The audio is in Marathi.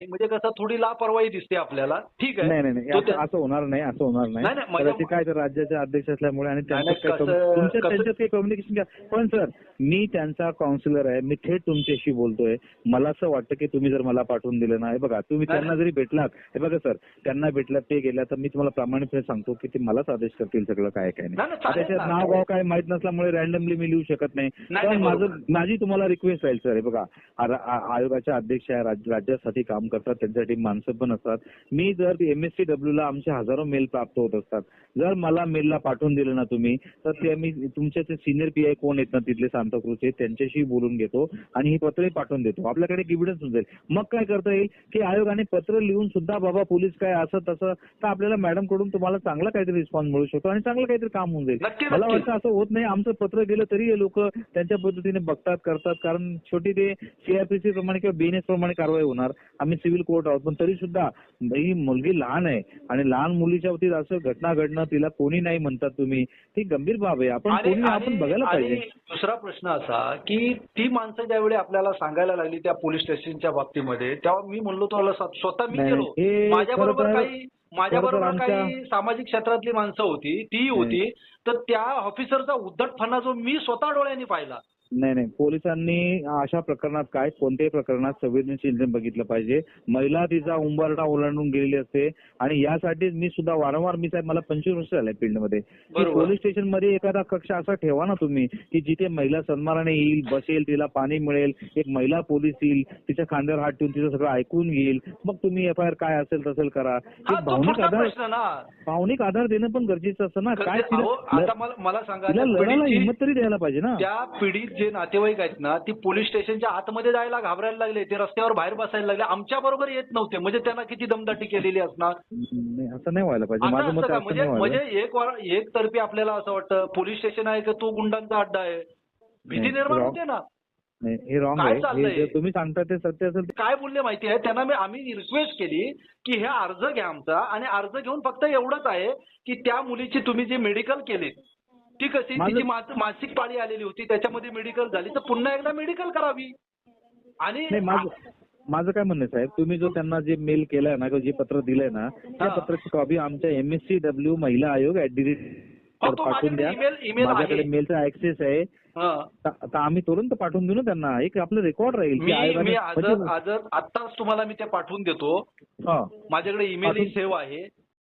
म्हणजे कसं थोडी लापरवाही दिसते आपल्याला. ठीक आहे. नाही नाही नाही, असं होणार नाही, असं होणार नाही. ते काय तर राज्याचे अध्यक्ष असल्यामुळे आणि त्यांच्यात काही कम्युनिकेशन घ्या. पण सर, मी त्यांचा काउन्सिलर आहे, मी थेट तुमच्याशी बोलतोय. मला असं वाटतं की तुम्ही जर मला पाठवून दिलं ना, हे बघा तुम्ही त्यांना जरी भेटलात, हे बघा सर, त्यांना भेटलात ते गेल्या तर मी तुम्हाला प्रामाणिकपणे सांगतो की ते मलाच आदेश करतील सगळं काय काय नाही. त्याच्यात नाव गाव काय माहित नसल्यामुळे रॅन्डमली मी लिहू शकत नाही. पण माझी तुम्हाला रिक्वेस्ट राहील सर, हे बघा आयोगाच्या अध्यक्ष आहे, राज्यासाठी काम करतात, त्यांच्यासाठी माणसं पण असतात. मी जर MSCW ला आमचे हजारो मेल प्राप्त होत असतात. जर मला मेलला पाठवून दिलं ना तुम्ही, तर ते मी तुमचे ते सिनियर PI कोण आहेत ना तिथले सांताक्रूजचे, त्यांच्याशी बोलून घेतो आणि ही पत्रही पाठवून देतो. आपल्याकडे एव्हिडन्स होऊन जाईल. मग काय करता येईल की आयोगाने पत्र लिहून सुद्धा बाबा पोलीस काय असं तसं, तर आपल्याला मॅडम कडून तुम्हाला चांगला काहीतरी रिस्पॉन्स मिळू शकतो आणि चांगलं काहीतरी काम होऊन जाईल. मला वाटतं असं होत नाही. आमचं पत्र गेलं तरी हे लोक त्यांच्या पद्धतीने बघतात, करतात. कारण शेवटी ते CRPC प्रमाणे किंवा BNS प्रमाणे कारवाई होणार. आम्ही सिव्हिल कोर्ट आहोत. पण तरी सुद्धा ही मुलगी लहान आहे आणि लहान मुलीच्या बाबतीत असं घटना घडणं, तिला कोणी नाही म्हणतात तुम्ही, ती गंभीर बाब आहे. आपण बघायला पाहिजे. दुसरा प्रश्न असा की ती माणसं ज्यावेळी आपल्याला सांगायला लागली त्या पोलीस स्टेशनच्या बाबतीमध्ये, तेव्हा मी म्हणलो तुम्हाला स्वतः मी गेलो. माझ्याबरोबर काही सामाजिक क्षेत्रातली माणसं होती, ती होती. तर त्या ऑफिसरचा उद्धटपणा जो मी स्वतः डोळ्यांनी पाहिला. नाही, पोलिसांनी अशा प्रकरणात कोणत्याही प्रकरणात संवेदनशील बघितलं पाहिजे. महिला तिचा उंबरठा ओलांडून गेलेली असते आणि यासाठी मी सुद्धा वारंवार, मी साहेब मला 25 वर्ष झाले फील्डमध्ये, पोलीस स्टेशन मध्ये एखादा कक्ष असा ठेवा ना तुम्ही की जिथे महिला सन्मानाने येईल, बसेल, तिला पाणी मिळेल, एक महिला पोलीस येईल, तिच्या खांद्यावर हात ठेवून तिचं सगळं ऐकून घेईल, मग तुम्ही FIR काय असेल तसं करा. भावनिक आधार देणं पण गरजेचं असतं ना. काय मला सांगा, लढायला हिंमत तरी द्यायला पाहिजे ना. त्या पीडित जे नातेवाईक आहेत ना, ती पोलीस स्टेशनच्या आतमध्ये जायला घाबरायला लागले, ते रस्त्यावर बाहेर बसायला लागले, आमच्या बरोबर येत नव्हते. म्हणजे त्यांना किती दमदाटी केलेली असणार. असं नाही व्हायला पाहिजे. माझं मत असं नाही. म्हणजे एक तर्फी आपल्याला असं वाटतं पोलीस स्टेशन आहे की तो गुंडांचा अड्डा आहे, भीती निर्माण होते ना. हे रॉंग आहे. तुम्ही सांगता ते सत्य असेल. काय बोलले माहिती आहे, त्यांना आम्ही रिक्वेस्ट केली की हे अर्ज घ्या आमचा, आणि अर्ज घेऊन फक्त एवढंच आहे की त्या मुलीची तुम्ही जे मेडिकल केले, ती कशी तिची मासिक पाळी आलेली होती, त्याच्यामध्ये मेडिकल झाली, तर पुन्हा एकदा मेडिकल करावी. आणि माझं काय म्हणणं साहेब, तुम्ही जो त्यांना जे मेल केलाय ना, जे पत्र दिलंय ना, त्या पत्राची कॉपी आमच्या MSCW महिला आयोग पाठवून द्या. माझ्याकडे मेलचा ऍक्सेस आहे, तर आम्ही तुरंत पाठवून देऊ ना त्यांना. एक आपलं रेकॉर्ड राहील. आताच तुम्हाला मी ते पाठवून देतो. माझ्याकडे ईमेल सेव्ह आहे.